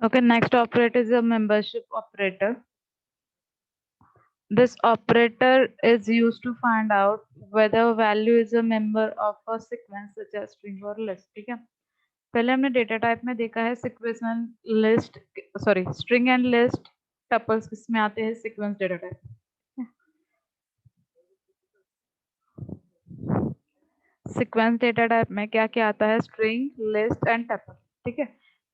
Okay, next operator is a membership operator. This operator is used to find out whether a value is a member of a sequence such as string or list. ठीक है, पहले हमने data type में देखा है sequence and list, sorry string and list tuples किसमें आते हैं, sequence data type. Sequence data type में क्या क्या आता है, स्ट्रिंग, लिस्ट एंड टपल। ठीक है,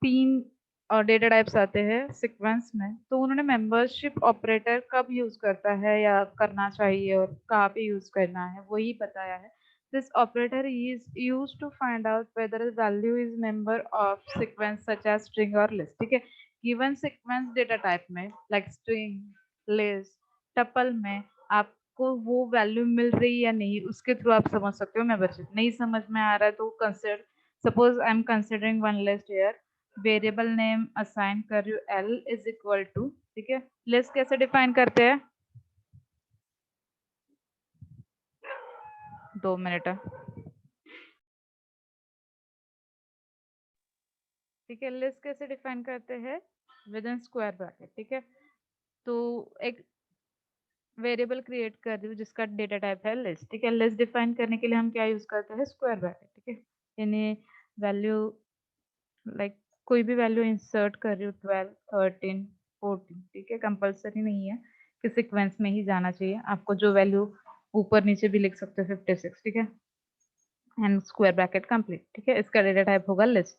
तीन डेटा टाइप्स आते हैं सीक्वेंस में। तो उन्होंने मेंबरशिप ऑपरेटर कब यूज करता है या करना चाहिए और कहाँ पे यूज करना है वही बताया है। This operator is use to find out whether value is member of sequence such as string और लिस्ट। ठीक है, गिवन सीक्वेंस डेटा टाइप में लाइक स्ट्रिंग, लिस्ट, टपल में आपको वो वैल्यू मिल रही या नहीं उसके थ्रू आप समझ सकते हो मेंबरशिप। नहीं समझ में आ रहा है तो consider, suppose I am considering one list here, variable name assign कर रही हूँ एल इज इक्वल टू। ठीक है, लिस्ट कैसे डिफाइन करते हैं, 2 मिनट है। ठीक है, लिस्ट कैसे डिफाइन करते हैं, विद इन स्क्वायर ब्रैकेट। ठीक है, तो एक वेरिएबल क्रिएट कर रही हूँ जिसका डेटा टाइप है लिस्ट। ठीक है, लिस्ट डिफाइन करने के लिए हम क्या यूज करते हैं, स्क्वायर ब्रैकेट। ठीक है, यानी वैल्यू लाइक कोई भी वैल्यू इंसर्ट कर रही हूँ 12, 13, 14। ठीक है, कंपलसरी नहीं है कि सीक्वेंस में ही जाना चाहिए, आपको जो वैल्यू ऊपर नीचे भी लिख सकते हो 56। ठीक है, एंड स्क्वायर ब्रैकेट कंप्लीट। ठीक है, इसका डेटा टाइप होगा लिस्ट।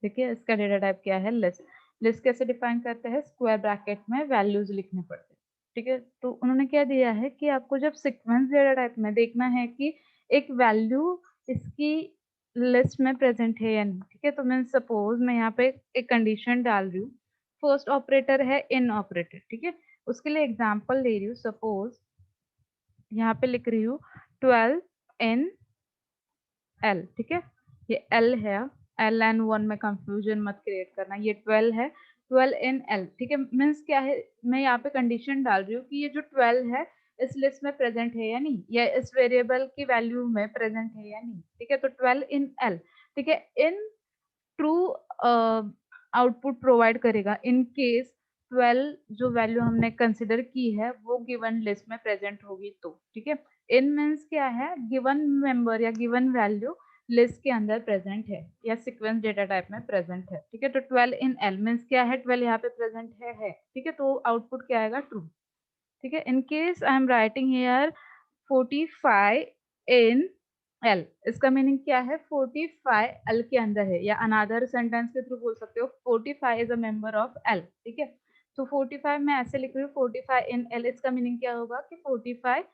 ठीक है, इसका डेटा टाइप क्या है, लिस्ट। लिस्ट कैसे डिफाइन करते हैं, स्क्वायर ब्रैकेट में वैल्यूज लिखने पड़ते हैं। ठीक है, तो उन्होंने क्या दिया है कि आपको जब सीक्वेंस डेटा टाइप में देखना है कि एक वैल्यू इसकी लिस्ट में प्रेजेंट है या नहीं। ठीक है, तो मैं सपोज मैं यहाँ पे एक कंडीशन डाल रही हूँ, फर्स्ट ऑपरेटर है इन ऑपरेटर। ठीक है, उसके लिए एग्जांपल ले रही हूँ, सपोज यहाँ पे लिख रही हूँ 12 इन एल। ठीक है, ये एल है, एल एंड वन में कंफ्यूजन मत क्रिएट करना, ये 12 है, 12 इन एल। ठीक है, मीन्स क्या है, मैं यहाँ पे कंडीशन डाल रही हूँ कि ये जो 12 है इस लिस्ट में प्रेजेंट है या नहीं, या इस वेरिएबल की वैल्यू में प्रेजेंट है या नहीं। ठीक है, तो 12 इन एल। ठीक है, इन ट्रू आउटपुट प्रोवाइड करेगा इन केस 12 जो वैल्यू हमने कंसिडर की है वो गिवन लिस्ट में प्रेजेंट होगी तो। ठीक है, इन मीन्स क्या है, गिवन मेंबर या गिवन वैल्यू लिस्ट के अंदर प्रेजेंट है या सीक्वेंस डेटा टाइप में प्रेजेंट है। ठीक है, तो 12 इन एल मीन्स क्या है, 12 यहाँ पे प्रेजेंट है। ठीक है, तो आउटपुट क्या आएगा, ट्रू। ठीक है, in case I am writing here 45 in L, इसका मीनिंग क्या है, 45 एल के अंदर है, या अनदर सेंटेंस के थ्रू बोल सकते हो 45 is a member of L. ठीक है, तो 45 मैं ऐसे लिख रही हूँ 45 इन एल, इसका मीनिंग क्या होगा कि 45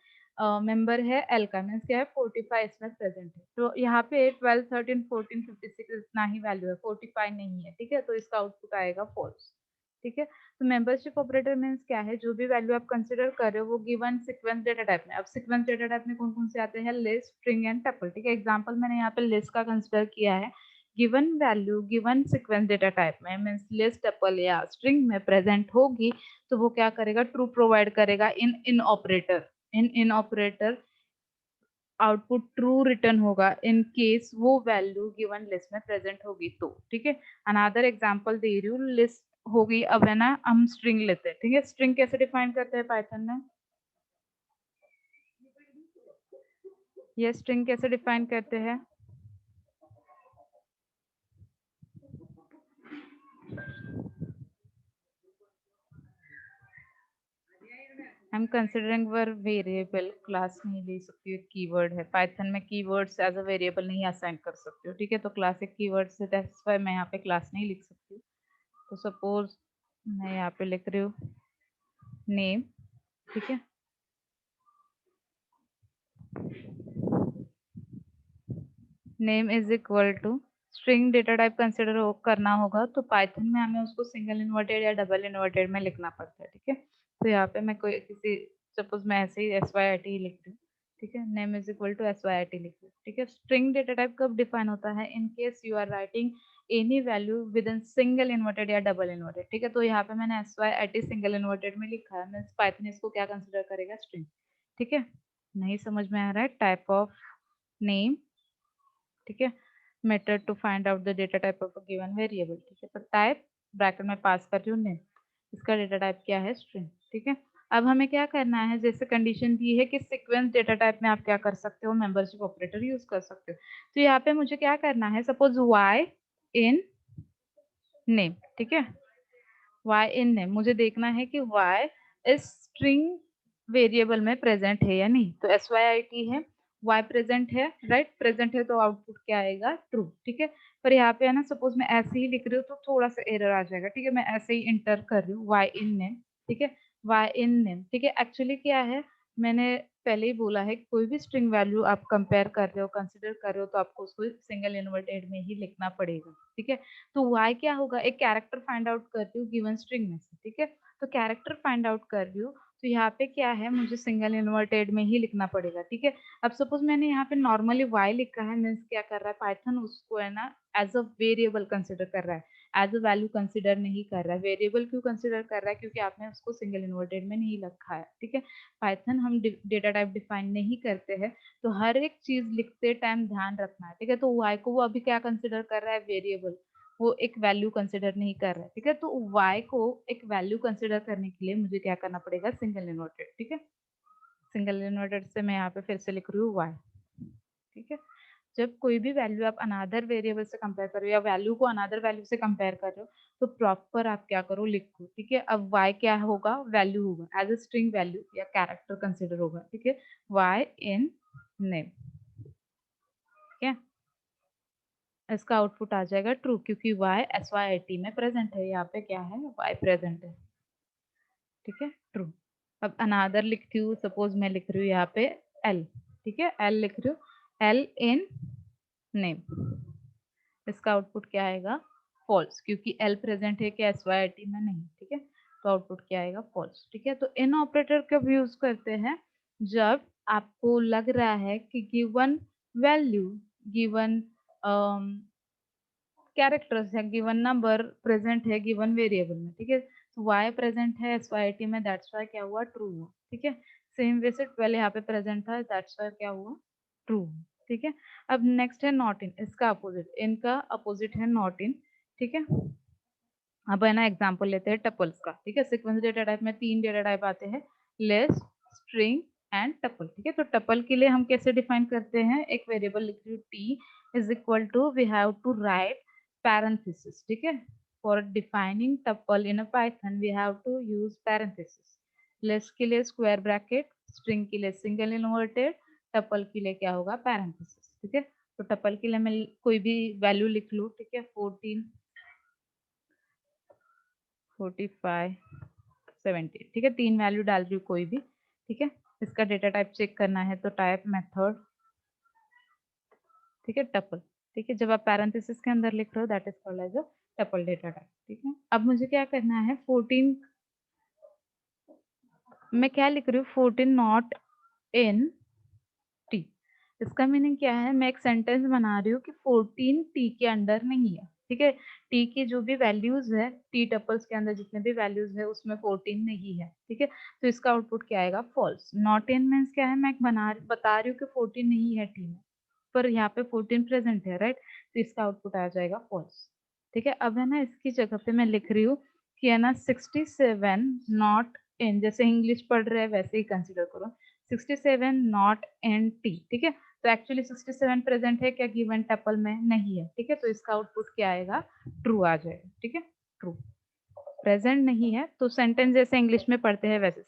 मेंबर है एल का, मीन्स क्या है 45 इसमें प्रेजेंट है। तो यहाँ पे 12, 13, 14, 56 इतना ही वैल्यू है, 45 नहीं है। ठीक है, तो इसका आउटपुट आएगा फॉल्स। ठीक है, तो मेंबरशिप ऑपरेटर मीन्स क्या है, जो भी वैल्यू आप कंसिडर कर रहे हो वो गिवन सीक्वेंस डेटा टाइप में। अब सीक्वेंस डेटा टाइप में कौन कौन से आते हैं, लिस्ट, स्ट्रिंग एंड टपल। ठीक है, एग्जांपल मैंने यहाँ पे लिस्ट का कंसिडर किया है, given value given sequence data type में मीन्स लिस्ट, टपल या स्ट्रिंग में प्रेजेंट होगी तो वो क्या करेगा, ट्रू प्रोवाइड करेगा इन इन ऑपरेटर। इन ऑपरेटर आउटपुट ट्रू रिटर्न होगा इन केस वो वैल्यू गिवन लिस्ट में प्रेजेंट होगी तो। ठीक है, अनदर एग्जांपल दे रही हूँ, लिस्ट होगी, अब है ना हम स्ट्रिंग लेते हैं। ठीक है, स्ट्रिंग कैसे डिफाइन करते हैं पाइथन में, ये स्ट्रिंग कैसे डिफाइन करते हैं, I am considering were variable, class नहीं ले सकती हूँ, कीवर्ड है पाइथन में, कीवर्ड्स एज अ वेरिएबल नहीं असाइन कर सकते हो। ठीक है, तो क्लास एक कीवर्ड से, दैट्स व्हाई मैं यहाँ पे क्लास नहीं लिख सकती हूँ। तो सपोज मैं यहाँ पे लिख रही हूँ नेम। ठीक है, name is equal to string data type consider करना होगा तो पाइथन में हमें उसको सिंगल इन्वर्टेड या डबल इन्वर्टेड में लिखना पड़ता है। ठीक है, तो यहाँ पे मैं कोई किसी, सपोज मैं ऐसे ही एस वाई आई टी लिख रही हूँ। ठीक है, name is equal to S Y I T लिख रही हूँ। ठीक है, स्ट्रिंग डेटा टाइप कब डिफाइन होता है, in case you are writing any value within single inverted या डबल इन्वर्टेड। ठीक है, तो यहाँ पे मैंने S Y I T single inverted में लिखा है, मीन्स पाइथन इसको क्या कंसिडर करेगा, स्ट्रिंग। ठीक है, नहीं समझ में आ रहा है, टाइप ऑफ नेम। ठीक है, method to find out the data type of a given variable, ठीक है। तो टाइप ब्रैकेट में पास कर रही हूँ नेम, इसका डेटा टाइप क्या है, स्ट्रिंग, ठीक है। अब हमें क्या करना है, जैसे कंडीशन दी है कि सीक्वेंस डेटा टाइप में आप क्या कर सकते हो, मेंबरशिप ऑपरेटर यूज कर सकते हो। तो यहाँ पे मुझे क्या करना है, सपोज y इन नेम, ठीक है, y इन नेम, मुझे देखना है कि y इस स्ट्रिंग वेरिएबल में प्रेजेंट है या नहीं। तो syit है, y प्रेजेंट है, राइट, प्रेजेंट है तो आउटपुट क्या आएगा, ट्रू, ठीक है। पर यहाँ पे है ना, सपोज मैं ऐसे ही लिख रही हूँ तो थोड़ा सा एरर आ जाएगा, ठीक है। मैं ऐसे ही इंटर कर रही हूँ y इन नेम, ठीक है, y इन नेम, ठीक है। एक्चुअली क्या है, मैंने पहले ही बोला है, कोई भी स्ट्रिंग वैल्यू आप कंपेयर कर रहे हो, कंसिडर कर रहे हो, तो आपको उसको सिंगल इन्वर्टेड में ही लिखना पड़ेगा, ठीक है। तो y क्या होगा, एक कैरेक्टर फाइंड आउट कर रही हूँ गिवन स्ट्रिंग में से, ठीक है। तो कैरेक्टर फाइंड आउट कर रही हूँ, तो यहाँ पे क्या है, मुझे सिंगल इन्वर्टेड में ही लिखना पड़ेगा, ठीक है। अब सपोज मैंने यहाँ पे नॉर्मली y लिखा है, मीन्स क्या कर रहा है, पाइथन उसको है ना एज अ वेरिएबल कंसिडर कर रहा है, एज अ वैल्यू कंसिडर नहीं कर रहा है। वेरिएबल क्यों कंसिडर कर रहा है, क्योंकि आपने उसको सिंगल इन्वर्टेड में नहीं रखा है, ठीक है। पाइथन हम डेटा टाइप डिफाइन नहीं करते हैं, तो हर एक चीज लिखते टाइम ध्यान रखना है, ठीक है। तो y को वो अभी क्या कंसिडर कर रहा है, वेरिएबल, वो एक वैल्यू कंसिडर नहीं कर रहा है, ठीक है। तो y को एक वैल्यू कंसिडर करने के लिए मुझे क्या करना पड़ेगा, सिंगल इन्वर्टेड, ठीक है। सिंगल इन्वर्टेड से मैं यहाँ पे फिर से लिख रही हूँ y, ठीक है। जब कोई भी वैल्यू आप अनदर वेरिएबल से कंपेयर कर रहे हो या वैल्यू को अनदर वैल्यू से कंपेयर कर रहे हो, तो प्रॉपर आप क्या करो, लिखो, ठीक है। अब y क्या होगा, वैल्यू होगा, एज अ स्ट्रिंग वैल्यू या कैरेक्टर कंसिडर होगा, ठीक है, y इन नेम, ठीक है। इसका आउटपुट आ जाएगा ट्रू, क्योंकि y syit में प्रेजेंट है, यहाँ पे क्या है, y प्रेजेंट है, ठीक है, ट्रू। अब अनादर लिखती हूँ, सपोज मैं लिख रही हूँ यहाँ पे l, ठीक है, l लिख रही हूँ, l इन नेम, इसका आउटपुट क्या आएगा, फॉल्स, क्योंकि l प्रेजेंट है कि syit में नहीं, ठीक है। तो आउटपुट क्या आएगा, फॉल्स, ठीक है। तो इन ऑपरेटर कब यूज करते हैं, जब आपको लग रहा है कि गिवन वैल्यू, गिवन कैरेक्टर्स है, गिवन नंबर प्रेजेंट है गिवन वेरिएबल में, ठीक है। तो y प्रेजेंट है syit में, दैट्स वाई क्या हुआ, ट्रू हुआ, ठीक है। सेम वे से 12 यहाँ पे प्रेजेंट था, दैट्स वाई क्या हुआ, ट्रू, ठीक है। अब नेक्स्ट है नॉट इन, इसका अपोजिट, इनका अपोजिट है नॉट इन, ठीक है। अब है ना एग्जाम्पल लेते हैं टपल्स का, ठीक है। सीक्वेंस डेटा टाइप में 3 डेटा टाइप आते हैं, लिस्ट, स्ट्रिंग एंड टपल, ठीक है। तो टपल के लिए हम कैसे डिफाइन करते हैं, एक वेरिएबल लिख रही हूँ t is equal to, we have to write parenthesis, ठीक है। For defining tuple in a Python we have to use parenthesis. List के लिए स्क्वायर ब्रैकेट, स्ट्रिंग के लिए सिंगल इन्वर्टेड, टपल के लिए क्या होगा, पैरेंथेसिस, ठीक है। तो टपल के लिए मैं कोई भी वैल्यू लिख लूँ, ठीक है, 14, 45, 70, ठीक है। 3 वैल्यू डाल रही हूँ कोई भी, ठीक है। इसका डेटा टाइप चेक करना है, तो टाइप मेथड, ठीक है, टपल, ठीक है। जब आप पैरेंथेसिस के अंदर लिख रहे हो, that is called as a tuple data type, ठीक है। अब मुझे क्या करना है, 14, मैं क्या लिख रही हूँ, 14 नॉट इन टी, इसका मीनिंग क्या है, मैं एक सेंटेंस बना रही हूँ कि 14 टी के अंदर नहीं है, ठीक है। टी की जो भी वैल्यूज है, टी टपल्स के अंदर जितने भी वैल्यूज है, उसमें 14 नहीं है, ठीक है। तो इसका आउटपुट क्या आएगा, फॉल्स। नॉट इन मीन्स क्या है, मैं बता रही हूँ कि 14 नहीं है टी में, पर यहाँ पे 14 प्रेजेंट है, राइट। तो इसका आउटपुट आ जाएगा फॉल्स, ठीक है। अब है ना, इसकी जगह पे मैं लिख रही हूँ कि है ना 67 नॉट इन, जैसे इंग्लिश पढ़ रहे हैं वैसे ही कंसिडर करो, 67 नॉट इन टी, ठीक है। तो एक्चुअली 67 प्रेजेंट है क्या, गिवन टपल में नहीं है, ठीक है। तो इसका आउटपुट क्या आएगा, ट्रू आ जाएगा, ठीक है, ट्रू। प्रेजेंट नहीं है तो सेंटेंस जैसे इंग्लिश में पढ़ते हैं वैसे,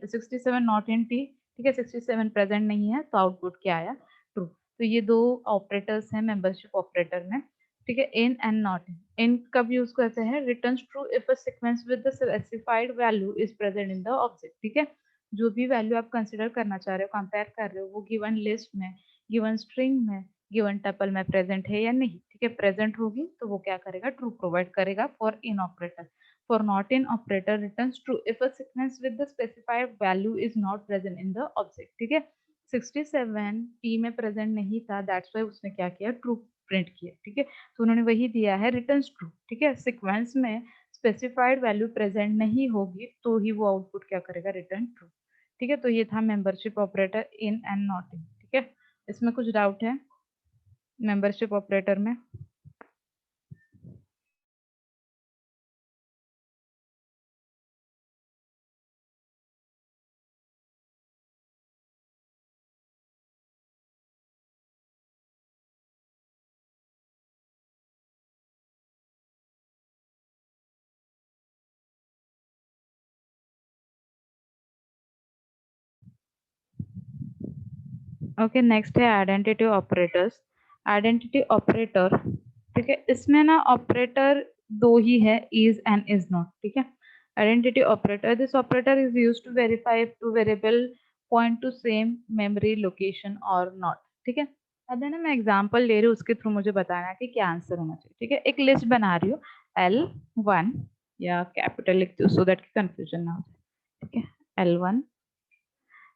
67 नॉट इन टी, ठीक है, 67 प्रेजेंट नहीं है, तो आउटपुट क्या आया, ट्रू। तो ये दो ऑपरेटर्स हैं मेंबरशिप ऑपरेटर में, ठीक है। इन एंड नॉट इन, इन कब यूज करते हैं, returns true if a sequence with the specified value is present in the object, ठीक है। जो भी वैल्यू आप कंसिडर करना चाह रहे हो, कंपेयर कर रहे हो, वो गिवन लिस्ट में, गिवन स्ट्रिंग में, गिवन टपल में प्रेजेंट है या नहीं, ठीक है। प्रेजेंट होगी तो वो क्या करेगा, ट्रू प्रोवाइड करेगा for in operator. For not in operator returns true if a sequence with the specified value is not present in the object, ठीक है। 67 t में प्रेजेंट नहीं था, दैट्स वाई उसने क्या किया, ट्रू प्रिंट किया, ठीक है। तो उन्होंने वही दिया है, रिटर्न्स ट्रू, ठीक है। सीक्वेंस में स्पेसिफाइड वैल्यू प्रेजेंट नहीं होगी तो ही वो आउटपुट क्या करेगा, रिटर्न ट्रू, ठीक है। तो ये था membership operator in and not in, ठीक है। इसमें कुछ डाउट है, मेंबरशिप ऑपरेटर में ओके, नेक्स्ट है आइडेंटिटी ऑपरेटर्स। आइडेंटिटी ऑपरेटर, ठीक है, इसमें ना ऑपरेटर दो ही है, इज एंड इज नॉट, ठीक है। Identity operator, this operator is used to verify two variable point to same memory location और नॉट, ठीक है। अब है ना मैं एग्जांपल ले रही हूँ, उसके थ्रू मुझे बताना है कि क्या आंसर होना चाहिए, ठीक है। एक लिस्ट बना रही हूँ L1, या कैपिटल लिखती हूँ सो दैट कंफ्यूजन ना हो जाए, ठीक है। L1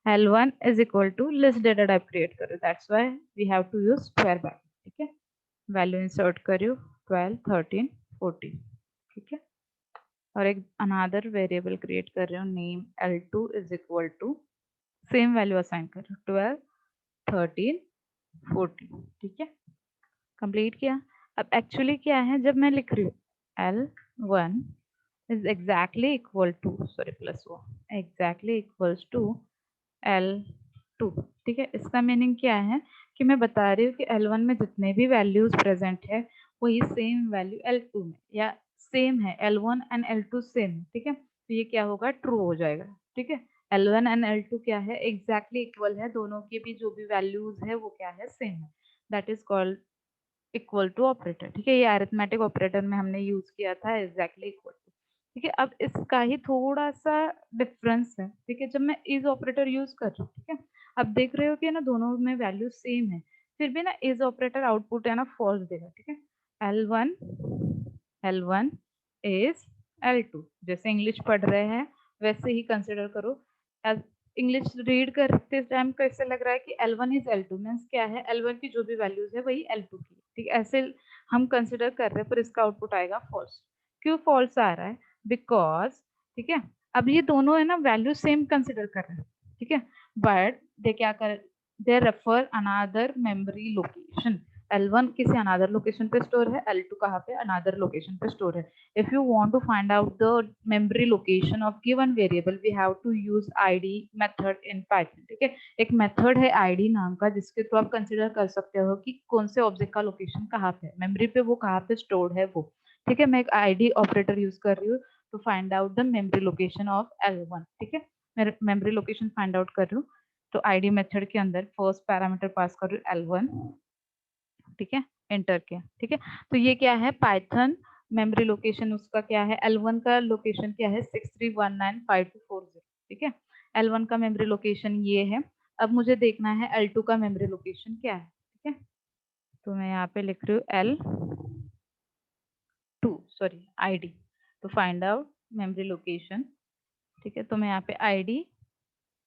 L1 is equal to list data type create करो, that's why we have to use square bracket, ठीक है। वैल्यू इंसर्ट करो 12, 13, 14, ठीक है। और एक अनदर वेरिएबल क्रिएट कर रही हूँ, name L2 is equal to same value assign करो 12, 13, 14, ठीक है। कंप्लीट किया। अब एक्चुअली क्या है, जब मैं लिख रही हूँ L1 is exactly equal to, sorry plus वो, exactly equals to L2, ठीक है। इसका मीनिंग क्या है कि मैं बता रही हूँ कि L1 में जितने भी वैल्यूज प्रेजेंट है वही सेम वैल्यू L2 में, या सेम है, L1 एंड L2 सेम है, ठीक है। तो ये क्या होगा, ट्रू हो जाएगा, ठीक है। L1 एंड L2 क्या है, एग्जैक्टली इक्वल है, दोनों की भी जो भी वैल्यूज है वो क्या है, सेम है। That is called equal to operator, ठीक है। ये अरिथमेटिक ऑपरेटर में हमने यूज किया था एग्जैक्टली इक्वल टू, ठीक है। अब इसका ही थोड़ा सा डिफरेंस है, ठीक है। जब मैं इज ऑपरेटर यूज कर रही हूँ, ठीक है, अब देख रहे हो कि ना दोनों में वैल्यू सेम है, फिर भी ना इज ऑपरेटर आउटपुट है ना फॉल्स देगा, ठीक है। L1 L1 इज L2, जैसे इंग्लिश पढ़ रहे हैं वैसे ही कंसिडर करो। इंग्लिश रीड करते टाइम कैसे लग रहा है कि L1 इज L2 मीन्स क्या है, L1 की जो भी वैल्यूज है वही L2 की, ठीक है। ऐसे हम कंसिडर कर रहे हैं, पर इसका आउटपुट आएगा फॉल्स। क्यों फॉल्स आ रहा है, बिकॉज, ठीक है, अब ये दोनों है ना वैल्यू सेम कंसिडर कर रहे हैं, ठीक है, बट दे क्या कर, they refer another memory location. L1 किसी अनदर लोकेशन पे स्टोर है, L2 कहाँ पे, अनदर लोकेशन पे स्टोर है। If you want to find out the memory location of given variable, we have to use id method in Python, ठीक है। एक मेथड है id नाम का, जिसके थ्रू आप कंसिडर कर सकते हो कि कौन से ऑब्जेक्ट का लोकेशन कहाँ पे है, मेमोरी पे वो कहाँ पे स्टोर्ड है वो, ठीक है। मैं एक id ऑपरेटर यूज कर रही हूँ to find out the memory location of L1, ठीक है। मैं मेमोरी लोकेशन फाइंड आउट कर रही हूँ, तो id मेथड के अंदर फर्स्ट पैरामीटर पास कर रही हूँ L1, ठीक है, एंटर किया, ठीक है। तो ये क्या है, पाइथन मेमोरी लोकेशन उसका क्या है, L1 का लोकेशन क्या है 63195240, ठीक है। L1 का मेमोरी लोकेशन ये है। अब मुझे देखना है L2 का मेमोरी लोकेशन क्या है, ठीक है। तो मैं यहाँ पे लिख रही हूँ L2, सॉरी ID, तो फाइंड आउट मेमोरी लोकेशन, ठीक है। तो मैं यहाँ पे ID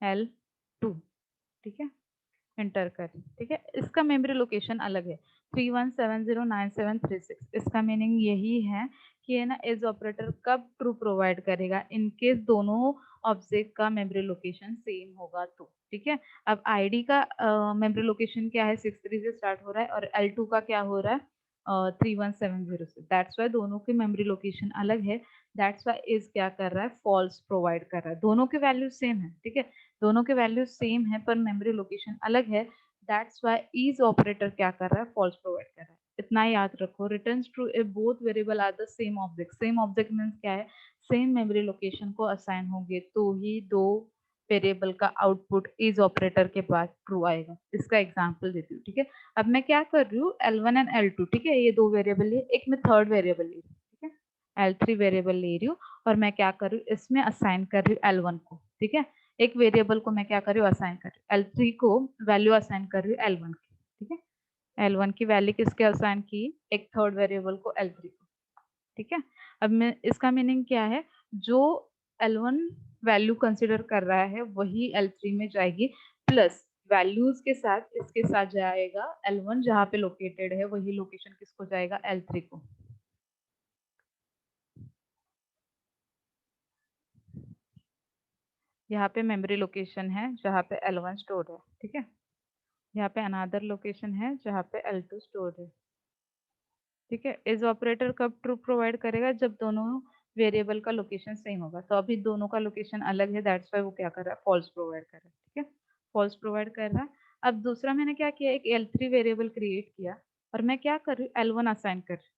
L2, ठीक है, एंटर करें, ठीक है। इसका मेमोरी लोकेशन अलग है 31709736। इसका मीनिंग यही है कि है ना एज ऑपरेटर कब ट्रू प्रोवाइड करेगा, इनकेस दोनों ऑब्जेक्ट का मेमोरी लोकेशन सेम होगा तो, ठीक है। अब आईडी का मेमोरी लोकेशन क्या है, 63 से स्टार्ट हो रहा है, और L2 का क्या हो रहा है 3170 से, दैट्स वाई दोनों की मेमोरी लोकेशन अलग है। दैट्स वाई इज क्या कर रहा है, फॉल्स प्रोवाइड कर रहा है, दोनों के वैल्यू सेम है, ठीक है। दोनों के वैल्यू सेम है पर मेमोरी लोकेशन अलग है, दैट्स व्हाई इज ऑपरेटर क्या कर रहा है, फॉल्स प्रोवाइड कर रहा है। इतना याद रखो, returns true if both variable are the same object. Same object means क्या है, सेम मेमोरी लोकेशन को असाइन होंगे तो ही दो वेरिएबल का आउटपुट इज ऑपरेटर के पास ट्रू आएगा। इसका एग्जांपल देती हूँ, ठीक है। अब मैं क्या कर रही हूँ, L1 एंड L2, ठीक है, ये दो वेरिएबल है, एक मैं थर्ड वेरिएबल ले रही हूँ, ठीक है, L3 वेरिएबल ले रही हूँ, और मैं क्या कर रही हूँ, इसमें असाइन कर रही हूँ L1 को, ठीक है। एक वेरिएबल को मैं क्या कर रही हूँ, असाइन कर रही हूँ, L3 को वैल्यू असाइन कर रही हूँ L1 की, ठीक है। L1 की वैल्यू किसके असाइन की, एक थर्ड वेरिएबल को L3 को, ठीक है। अब मैं इसका मीनिंग क्या है, जो L1 वैल्यू कंसिडर कर रहा है वही L3 में जाएगी, प्लस वैल्यूज के साथ इसके साथ जाएगा L1 जहाँ पे लोकेटेड है वही लोकेशन किसको जाएगा, L3 को। यहाँ पे मेमोरी लोकेशन है जहाँ पे L1 स्टोर है, ठीक है। यहाँ पे अनदर लोकेशन है जहाँ पे L2 स्टोर है। ठीक है, इज ऑपरेटर कब ट्रू प्रोवाइड करेगा, जब दोनों वेरिएबल का लोकेशन सेम होगा। तो अभी दोनों का लोकेशन अलग है, दैट्स वाई वो क्या कर रहा है, फॉल्स प्रोवाइड कर रहा है। ठीक है, फॉल्स प्रोवाइड कर रहा है। अब दूसरा मैंने क्या किया, एक L3 वेरिएबल क्रिएट किया और मैं क्या कर रही हूँ, L1 असाइन कर रही हूँ।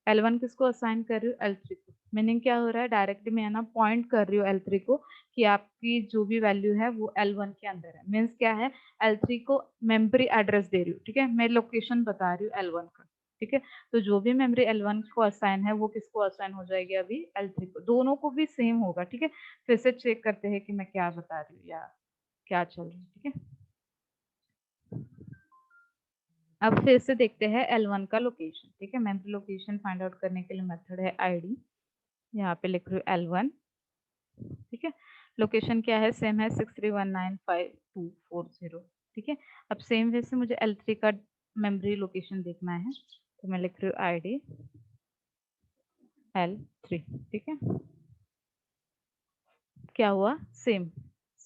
L1 किसको असाइन कर रही हूँ, L3 को। मीनिंग क्या हो रहा है, डायरेक्टली मैं ना पॉइंट कर रही हूँ L3 को कि आपकी जो भी वैल्यू है वो L1 के अंदर है। मीन्स क्या है, L3 को मेमोरी एड्रेस दे रही हूँ। ठीक है, मैं लोकेशन बता रही हूँ L1 का। ठीक है, तो जो भी मेमोरी L1 को असाइन है वो किसको असाइन हो जाएगी, अभी L3 को। दोनों को भी सेम होगा। ठीक है, फिर से चेक करते हैं कि मैं क्या बता रही हूँ या क्या चल रही है। ठीक है, अब फिर से देखते हैं L1 का लोकेशन। ठीक है, मेमोरी लोकेशन फाइंड आउट करने के लिए मेथड है ID। यहाँ पे लिख रही हूँ L1। ठीक है, लोकेशन क्या है, सेम है 63195240। ठीक है, अब सेम वे से मुझे L3 का मेमोरी लोकेशन देखना है, तो मैं लिख रही हूँ ID L3। ठीक है, क्या हुआ, सेम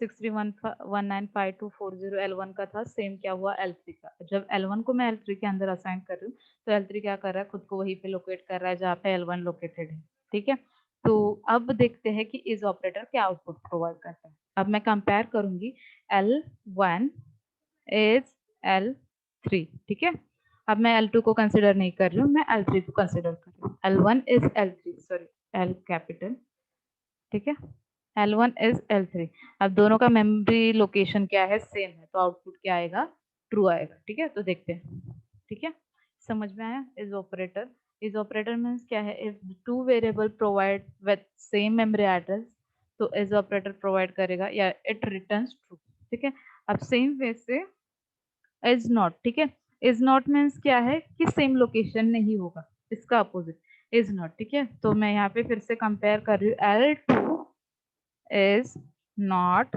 63195240 L1 का था, सेम क्या हुआ L3 का। जब L1 को मैं L3 के अंदर असाइन कर रही हूँ तो L3 क्या कर रहा है, खुद को वहीं पे लोकेट कर रहा है जहाँ पे L1 लोकेटेड है। ठीक है, तो अब देखते हैं कि इस ऑपरेटर क्या आउटपुट प्रोवाइड करता है। अब मैं कंपेयर करूंगी L1 इज L3। ठीक है, अब मैं L2 को कंसिडर नहीं कर रही हूँ, मैं L3 को कंसिडर कर रही हूँ। L1 is L3, sorry L capital. ठीक है, L1 इज L3। अब दोनों का मेमोरी लोकेशन क्या है, सेम है, तो आउटपुट क्या आएगा, ट्रू आएगा। ठीक है, तो देखते हैं। ठीक है, समझ में आया। इज ऑपरेटर मीन्स क्या है, if two variable provide with same memory address, तो इज ऑपरेटर प्रोवाइड करेगा या इट रिटर्न्स ट्रू। ठीक है, अब सेम वे से इज नॉट। ठीक है, इज नॉट मीन्स क्या है कि सेम लोकेशन नहीं होगा, इसका अपोजिट इज नॉट। ठीक है, तो मैं यहाँ पे फिर से कंपेयर कर रही हूँ, L2 इज नॉट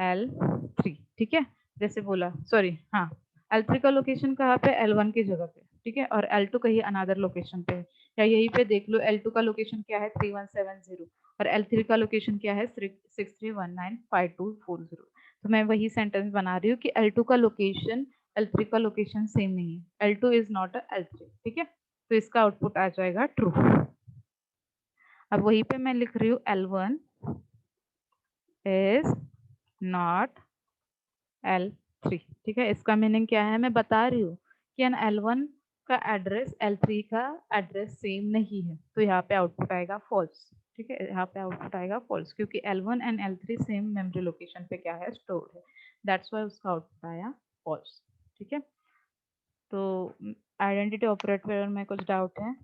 L3। ठीक है, जैसे बोला, सॉरी हाँ, L3 का लोकेशन कहाँ पे, L1 की जगह पे। ठीक है, और L2 कहीं अनदर लोकेशन पे है, या यहीं पे देख लो, L2 का लोकेशन क्या है 3170 और L3 का लोकेशन क्या है 63195240। तो मैं वही सेंटेंस बना रही हूँ कि L2 का लोकेशन L3 का लोकेशन सेम नहीं है, L2 इज नॉट L3। ठीक है, तो इसका आउटपुट आ जाएगा ट्रू। अब वहीं पे मैं लिख रही हूँ L1 इज नॉट L3। ठीक है, इसका मीनिंग क्या है, मैं बता रही हूँ कि L1 का एड्रेस L3 का एड्रेस सेम नहीं है, तो यहाँ पे आउटपुट आएगा फॉल्स। ठीक है, यहाँ पे आउटपुट आएगा फॉल्स, क्योंकि L1 and L3 same memory location पे क्या है, स्टोर है। दैट्स वाई उसका आउटपुट आया फॉल्स। ठीक है, तो आइडेंटिटी ऑपरेटर में कुछ डाउट है?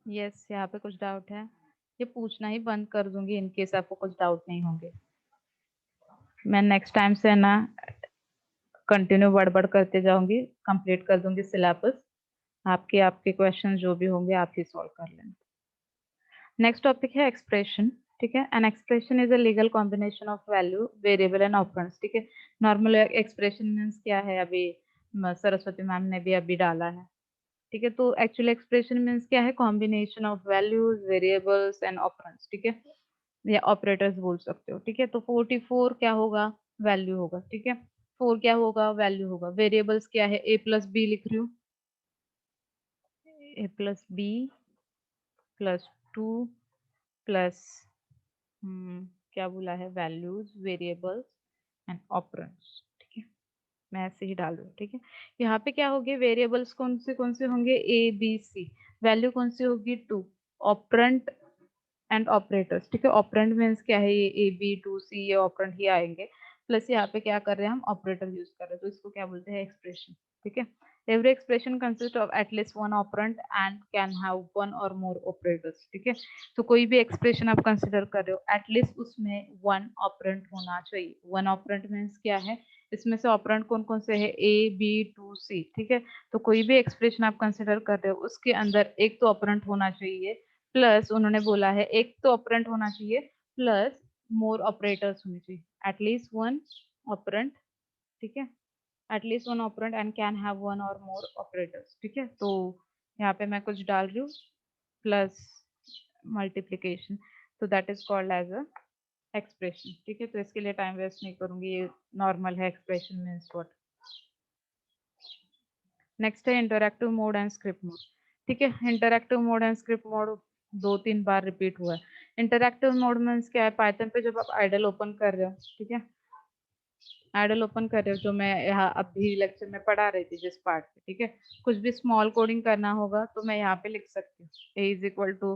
यस, यहाँ पे कुछ डाउट है? ये पूछना ही बंद कर दूंगी इन केस आपको कुछ डाउट नहीं होंगे। मैं नेक्स्ट टाइम से ना कंटिन्यू बढ़ करते जाऊंगी, कंप्लीट कर दूंगी सिलेबस। आपके आपके क्वेश्चन जो भी होंगे आप ही सॉल्व कर लेंगे। नेक्स्ट टॉपिक है एक्सप्रेशन। ठीक है, an expression is a legal combination of value, variable and operands. ठीक है, नॉर्मल एक्सप्रेशन मीन्स क्या है, अभी सरस्वती मैम ने भी अभी डाला है। ठीक है, तो एक्चुअली एक्सप्रेशन मीन्स क्या है, combination of values, variables and operands. ठीक है, या ऑपरेटर्स बोल सकते हो। ठीक है, तो 44 क्या होगा, वैल्यू होगा। ठीक है, 4 क्या होगा, वैल्यू होगा। वेरिएबल्स क्या है, a प्लस बी लिख रही हूँ, a plus B plus 2 plus क्या बोला है, वैल्यूज, वेरिएबल्स एंड ऑपरेंड्स। ठीक है, मैं ऐसे ही डाल दूँ। ठीक है, यहाँ पे क्या होगी, वेरिएबल्स कौन से होंगे, ए बी सी। वैल्यू कौन सी होगी, 2। Operand and operators. ठीक है, ऑपरेंड मीन्स क्या है, ये ए बी टू सी, ये ऑपरेंड ही आएंगे। प्लस यहाँ पे क्या कर रहे हैं, हम ऑपरेटर यूज कर रहे हैं, तो इसको क्या बोलते हैं, एक्सप्रेशन। ठीक है, every expression consist of at least one operand and can have one or more operators. ठीक है, तो कोई भी एक्सप्रेशन आप कंसिडर कर रहे हो, एटलीस्ट उसमें वन ऑपरेंड होना चाहिए। वन ऑपरेंड मीन्स क्या है, इसमें से ऑपरेंड कौन कौन से है, ए बी टू सी। ठीक है, तो कोई भी एक्सप्रेशन आप कंसिडर कर रहे हो उसके अंदर एक तो ऑपरेंड होना चाहिए, प्लस उन्होंने बोला है एक तो ऑपरेंट होना चाहिए, प्लस मोर ऑपरेटर्स होने चाहिए, एटलीस्ट वन ऑपरेंट। ठीक है, at least one operand and can have one or more operators. ठीक है, तो यहाँ पे मैं कुछ डाल रही हूँ, प्लस मल्टीप्लीकेशन, तो that is called as a expression. ठीक है, तो इसके लिए टाइम वेस्ट नहीं करूंगी, ये नॉर्मल है एक्सप्रेशन मीन्स व्हाट। नेक्स्ट है interactive mode and script mode. ठीक है, interactive mode and script mode 2-3 bar repeat हुआ है। इंटरैक्टिव मोड मीन्स क्या है, पाइथन पे जब आप आइडल ओपन कर रहे हो, ठीक है, आइडल ओपन कर रहे हो, जो मैं यहाँ अभी लेक्चर में पढ़ा रही थी जिस पार्ट पे, ठीक है, कुछ भी स्मॉल कोडिंग करना होगा तो मैं यहाँ पे लिख सकती हूँ ए इज इक्वल टू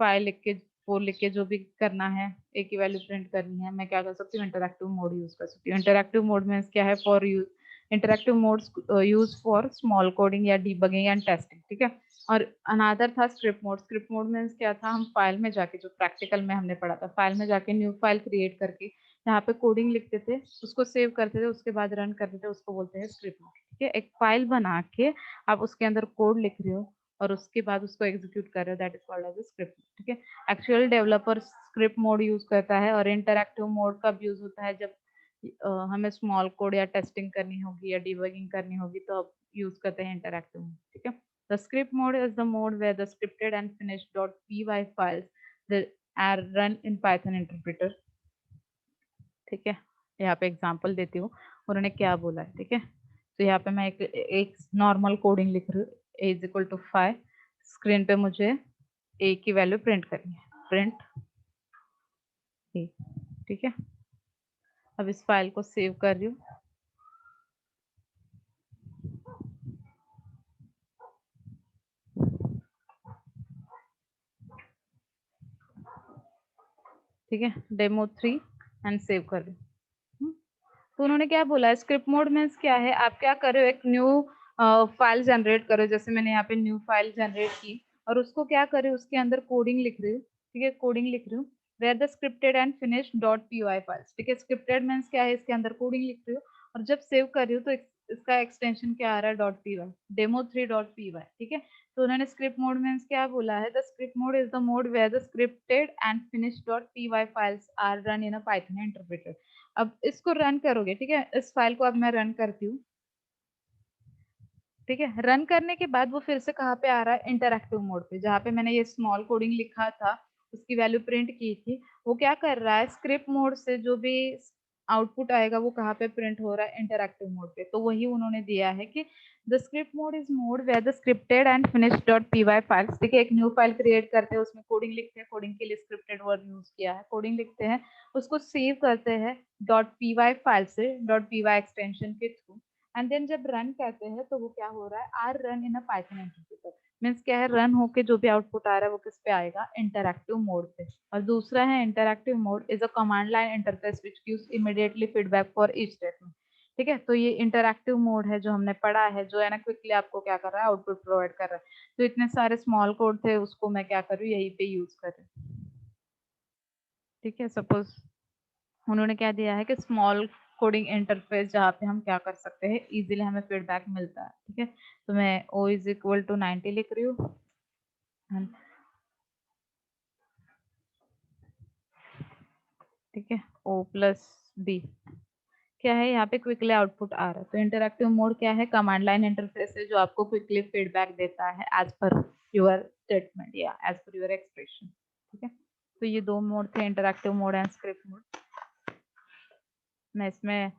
5 लिख के, 4 लिख के, जो भी करना है, ए की वैल्यू प्रिंट करनी है, मैं क्या कर सकती हूँ, इंटरैक्टिव मोड यूज कर सकती हूँ। इंटरैक्टिव मोड में क्या है, for use, interactive mode use for small coding या डीबगिंग एंड टेस्टिंग। ठीक है, और अनादर था स्क्रिप्ट मोड। स्क्रिप्ट मोड में क्या था, हम फाइल में जाके, जो प्रैक्टिकल में हमने पढ़ा था, फाइल में जाके न्यू फाइल क्रिएट करके यहाँ पे कोडिंग लिखते थे, उसको सेव करते थे, उसके बाद रन करते थे, उसको बोलते हैं स्क्रिप्ट मोड। ठीक है, एक फाइल बना के आप उसके अंदर कोड लिख रहे हो और उसके बाद उसको एग्जीक्यूट कर रहे हो, that is called as script. ठीक है, actual developer script mode use करता है, और इंटरैक्टिव मोड कब यूज होता है, जब हमें स्मॉल कोड या टेस्टिंग करनी होगी या डिबगिंग करनी होगी, तो अब यूज करते हैं इंटरैक्टिव मोड। ठीक है, the script mode is the mode where the scripted and finished dot py files are run in Python interpreter. ठीक है, यहाँ पे एग्जांपल देती हूँ उन्होंने क्या बोला है। ठीक है, तो यहाँ पे मैं एक नॉर्मल कोडिंग लिख रही हूँ, ए इज इक्वल टू 5, स्क्रीन पे मुझे ए की वैल्यू प्रिंट करनी है, प्रिंट ए। ठीक है, अब इस फाइल को सेव कर रही हूँ। ठीक है, डेमो 3 एंड सेव कर रही हूँ। तो उन्होंने क्या बोला है, स्क्रिप्ट मोड मीन्स क्या है, आप क्या कर रहे हो, एक न्यू फाइल जनरेट करो, जैसे मैंने यहाँ पे न्यू फाइल जनरेट की, और उसको क्या करे, उसके अंदर कोडिंग लिख रही हूँ। ठीक है, कोडिंग लिख रही हूँ, where the scripted and finished dot py files. ठीक है, स्क्रिप्टेड मीन्स क्या है, इसके अंदर कोडिंग लिख रही हूँ, और जब सेव कर रही हूँ तो इसका एक्सटेंशन क्या आ रहा है, .py, demo3.py। ठीक है, तो उन्होंने स्क्रिप्ट मोड मीन्स क्या बोला है, the script mode is the mode where the scripted and finished .py files are run in a Python interpreter. अब इसको रन करोगे, ठीक है, इस फाइल को अब मैं रन करती हूँ। ठीक है, रन करने के बाद वो फिर से कहाँ पे आ रहा है, इंटरैक्टिव मोड पे, जहाँ पे मैंने ये स्मॉल कोडिंग लिखा था, उसकी वैल्यू प्रिंट की थी, वो क्या कर रहा है, स्क्रिप्ट मोड से जो भी आउटपुट आएगा वो कहाँ पे प्रिंट हो रहा है, इंटरैक्टिव मोड पे। तो वही उन्होंने दिया है कि the script mode is mode where the scripted and finished dot py files. ठीक है, एक न्यू फाइल क्रिएट करते हैं, उसमें कोडिंग लिखते हैं, कोडिंग के लिए स्क्रिप्टेड वर्ड यूज किया है, कोडिंग लिखते हैं, उसको सेव करते हैं .py फाइल से, .py एक्सटेंशन के थ्रू, एंड देन जब रन करते हैं तो वो क्या हो रहा है, are run in a Python interpreter. Means क्या है, रन होके जो भी आउटपुट आ रहा है वो किस पे आएगा, इंटरैक्टिव मोड पे। और दूसरा है interactive mode is a command line interface which gives immediately feedback for each statement. ठीक है, तो ये इंटरैक्टिव मोड है जो हमने पढ़ा है, जो है ना क्विकली आपको क्या कर रहा है, आउटपुट प्रोवाइड कर रहा है। तो इतने सारे स्मॉल कोड थे, उसको मैं क्या कर रही हूँ, यहीं पे यूज कर रही हूँ। ठीक है, सपोज उन्होंने क्या दिया है कि स्मॉल कोडिंग इंटरफेस, जहाँ पे हम क्या कर सकते हैं, इजीली हमें फीडबैक मिलता है। ठीक है, तो मैं o इज इक्वल टू 90 लिख रही हूँ, ठीक है, o प्लस b, क्या है, यहाँ पे क्विकली आउटपुट आ रहा है। तो इंटरैक्टिव मोड क्या है, कमांड लाइन इंटरफेस है जो आपको क्विकली फीडबैक देता है एज पर योर स्टेटमेंट या एज पर योर एक्सप्रेशन। ठीक है, तो ये दो मोड थे, interactive mode and script mode. मैं इसमें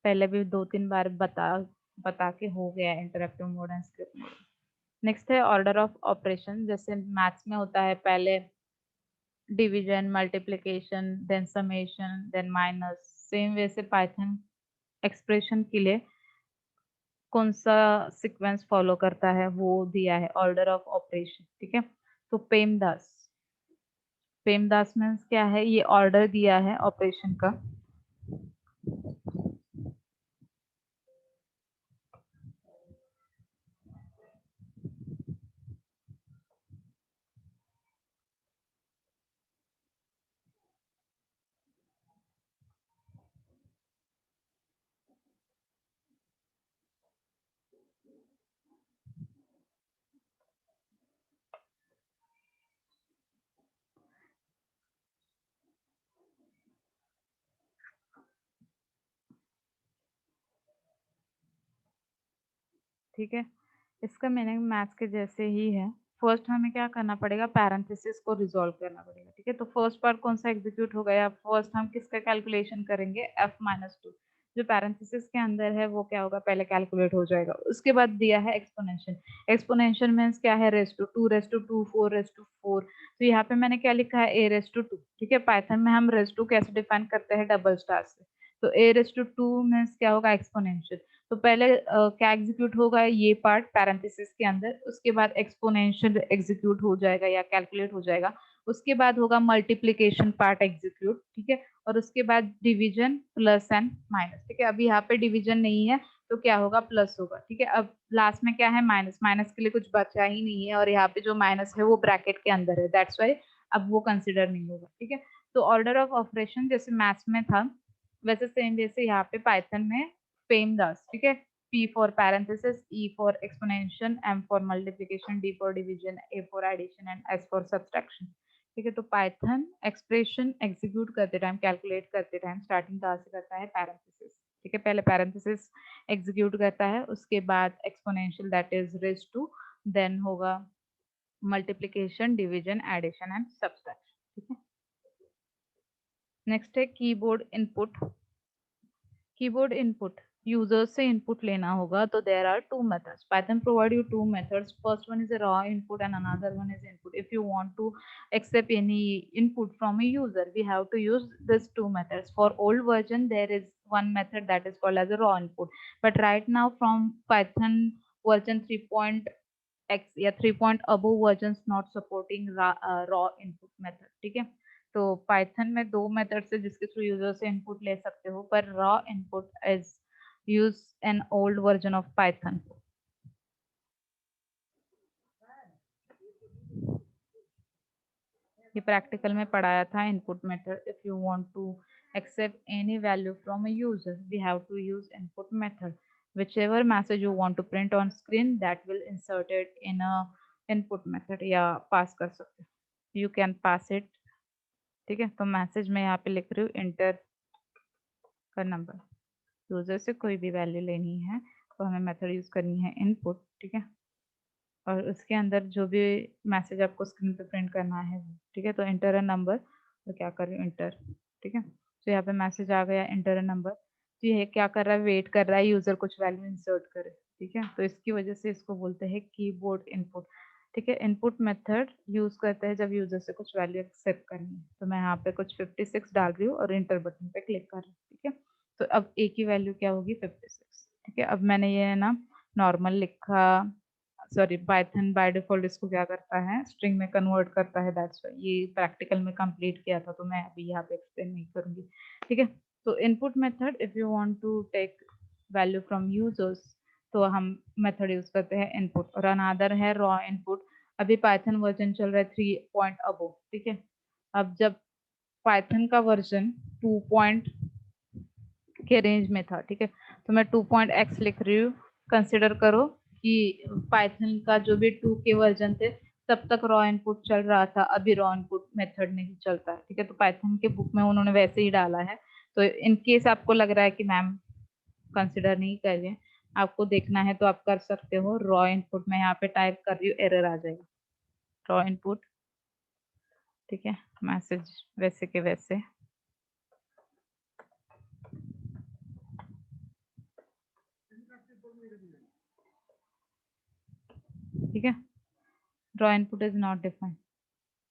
पहले भी 2-3 बार बता के हो गया interactive mode and script mode. Next है ऑर्डर ऑफ ऑपरेशन। जैसे मैथ्स में होता है, पहले division, multiplication, then summation, then minus, same way से पाइथन एक्सप्रेशन के लिए कौन सा सीक्वेंस फॉलो करता है वो दिया है, ऑर्डर ऑफ ऑपरेशन। ठीक है, तो पेमदास, पेमदास मीन्स क्या है, ये ऑर्डर दिया है ऑपरेशन का। ठीक है, इसका मीनिंग मैथ्स के जैसे ही है। फर्स्ट हमें क्या करना पड़ेगा, पैरेंथेसिस को रिजॉल्व करना पड़ेगा, ठीक है। तो फर्स्ट पार्ट कौन सा एग्जीक्यूट हो गया, फर्स्ट हम किसका कैलकुलेशन करेंगे, f-2 जो पैरेंथेसिस के अंदर है वो क्या होगा, पहले कैलकुलेट हो जाएगा। उसके बाद दिया है एक्सपोनेंशियल, एक्सपोनेंशियल मीन्स क्या है, raise to 2 raise to 2 4 raise to 4। तो यहाँ पे मैंने क्या लिखा है, a रेस टू 2, ठीक है। पाइथन में हम रेस टू कैसे डिफाइन करते हैं, डबल स्टार से। तो a रेस टू 2 मीन्स क्या होगा, एक्सपोनेंशियल। तो पहले क्या एग्जीक्यूट होगा, ये पार्ट पैरेंथेसिस के अंदर, उसके बाद एक्सपोनेंशियल एग्जीक्यूट हो जाएगा या कैलकुलेट हो जाएगा। उसके बाद होगा मल्टीप्लिकेशन पार्ट एग्जीक्यूट, ठीक है। और उसके बाद डिवीजन, प्लस एंड माइनस, ठीक है। अभी यहाँ पे डिवीजन नहीं है तो क्या होगा, प्लस होगा, ठीक है। अब लास्ट में क्या है, माइनस, माइनस के लिए कुछ बचा ही नहीं है, और यहाँ पे जो माइनस है वो ब्रैकेट के अंदर है, दैट्स वाई अब वो कंसिडर नहीं होगा, ठीक है। तो ऑर्डर ऑफ ऑपरेशन जैसे मैथ्स में था वैसे सेम जैसे यहाँ पे पाइथन में PEMDAS, ठीक है। P for parenthesis, E for exponential, M for multiplication, D for division, A for addition and S for subtraction, ठीक है। तो पाइथन एक्सप्रेशन एग्जीक्यूट करते टाइम, कैलकुलेट करते टाइम स्टार्टिंग कहाँ से करता है, पैरेंथेसिस, ठीक है। पहले पैरेंथेसिस एग्जीक्यूट करता है, उसके बाद exponential that is raise to, then होगा multiplication, division, addition and subtraction, ठीक है। नेक्स्ट है keyboard input. Keyboard input, user से इनपुट लेना होगा, तो there are two methods. Python provide you two methods, first one is a raw input and another one is input. If you want to accept any input from a user, we have to use these two methods. For old version there is one method that is called as a raw input, but right now from Python version 3.x या 3 point above versions not supporting raw input method, ठीक है। तो Python में दो method से जिसके through user से input ले सकते हो, पर raw input is use an old version of Python. ये प्रैक्टिकल में पढ़ाया था input method. If you want to accept any value from a user, we have to use input method. Whichever message you want to print on screen, that will insert it in a input method या पास कर सकते हो, you can pass it, ठीक है। तो message में यहाँ पे लिख रही हूँ, इंटर का नंबर, यूजर से कोई भी वैल्यू लेनी है तो हमें मेथड यूज करनी है इनपुट, ठीक है। और उसके अंदर जो भी मैसेज आपको स्क्रीन पे प्रिंट करना है, ठीक है। तो इंटर अ नंबर, तो क्या कर रही हूँ, इंटर, ठीक है। तो यहाँ पे मैसेज आ गया, इंटर अ नंबर। तो ये क्या कर रहा है, वेट कर रहा है यूजर कुछ वैल्यू इंसर्ट करे, ठीक है। तो इसकी वजह से इसको बोलते हैं कीबोर्ड इनपुट, ठीक है। इनपुट मेथड यूज करते हैं जब यूजर से कुछ वैल्यू एक्सेप्ट करनी है। तो मैं यहाँ पे कुछ 56 डाल रही हूँ और इंटर बटन पे क्लिक कर रही हूँ, ठीक है। तो अब ए की वैल्यू क्या होगी, 56, ठीक है। अब मैंने ये ना नॉर्मल लिखा, सॉरी, पाइथन बाय डिफॉल्ट इसको क्या करता है, स्ट्रिंग में कन्वर्ट करता है, दैट्स व्हाई। ये प्रैक्टिकल में कंप्लीट किया था तो मैं अभी यहाँ पे एक्सप्लेन नहीं करूंगी, ठीक है। तो input method, if you want to take value from users तो हम मेथड यूज करते हैं इनपुट, और अनदर है रॉ इनपुट। अभी पाइथन वर्जन चल रहा है 3 पॉइंट अबो, ठीक है। अब जब पाइथन का वर्जन 2 पॉइंट के रेंज में था, ठीक है, तो मैं 2.x लिख रही हूँ। कंसिडर करो कि पाइथन का जो भी 2 के वर्जन थे तब तक रॉ इनपुट चल रहा था, अभी रॉ इनपुट मेथड नहीं चलता है, ठीक है। तो पाइथन के बुक में उन्होंने वैसे ही डाला है। तो इन केस आपको लग रहा है कि मैम कंसिडर नहीं कर रहे, आपको देखना है तो आप कर सकते हो। रॉ इनपुट में यहाँ पे टाइप कर रही हूँ, एरर आ जाएगा, रॉ इनपुट, ठीक है। मैसेज वैसे के वैसे, ठीक है। Raw input is not defined.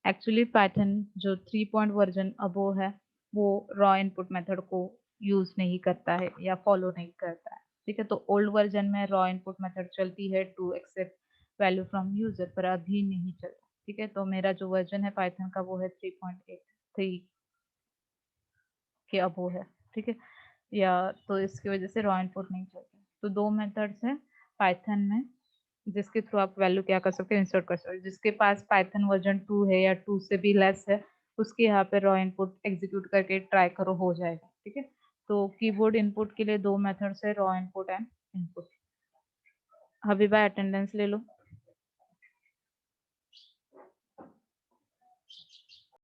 Actually Python जो 3 पॉइंट वर्जन अबो है वो रॉ इनपुट मेथड को यूज नहीं करता है या फॉलो नहीं करता है, ठीक है। तो ओल्ड वर्जन में रॉ इनपुट मेथड चलती है to accept value from user, पर अभी नहीं चलता, ठीक है। तो मेरा जो वर्जन है पाइथन का वो है 3.83 के अबो है, ठीक है। या तो इसकी वजह से रॉ इनपुट नहीं चलता। तो दो मेथड्स है पाइथन में जिसके थ्रू आप वैल्यू क्या कर सकते हो, इंसर्ट कर सकते हो। जिसके पास पाइथन वर्जन 2 है या 2 से भी लेस है उसके यहाँ पे रॉ इनपुट एग्जीक्यूट करके ट्राई करो, हो जाएगा, ठीक है। तो कीबोर्ड इनपुट के लिए दो मेथड्स है, raw input and input. Habiba attendance ले लो।